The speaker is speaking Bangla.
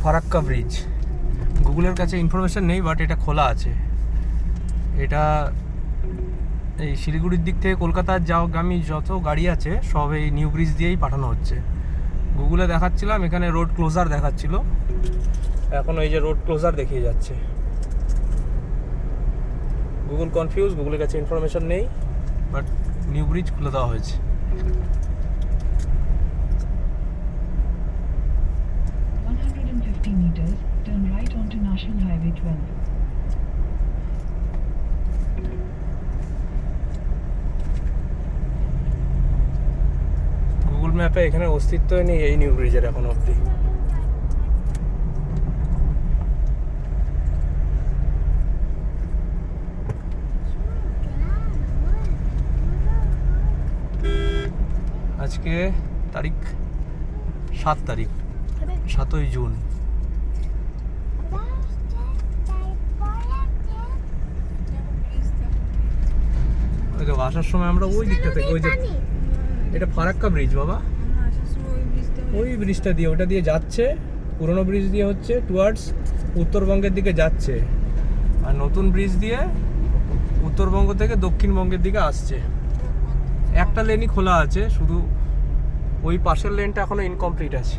ফারাক্কা ব্রিজ। গুগলের কাছে ইনফরমেশন নেই, বাট এটা খোলা আছে। এটা এই শিলিগুড়ির দিক থেকে কলকাতার যাওয়াগামী যত গাড়ি আছে সব এই নিউ ব্রিজ দিয়েই পাঠানো হচ্ছে। গুগলে দেখাচ্ছিলাম, এখানে রোড ক্লোজার দেখাচ্ছিল, এখন এই যে রোড ক্লোজার দেখিয়ে যাচ্ছে। গুগল কনফিউজ, গুগলের কাছে ইনফরমেশন নেই, বাট নিউ ব্রিজ খুলে দেওয়া হয়েছে। meters, turn right onto National Highway 12. Google ম্যাপে এখানে অস্তিত্বই নেই এই নিউ ব্রিজের এখন অবধি। আজকে তারিখ 7ই জুন। ওই তো আসার সময় আমরা ওই দিকটা থেকে, ওই যে এটা ফারাক্কা ব্রিজ বাবা, ওই ব্রিজটা দিয়ে, ওটা দিয়ে যাচ্ছে, পুরনো ব্রিজ দিয়ে হচ্ছে টুয়ার্ডস উত্তরবঙ্গের দিকে যাচ্ছে, আর নতুন ব্রিজ দিয়ে উত্তরবঙ্গ থেকে দক্ষিণবঙ্গের দিকে আসছে। একটা লেনই খোলা আছে, শুধু ওই পাশের লেনটা এখনো ইনকমপ্লিট আছে।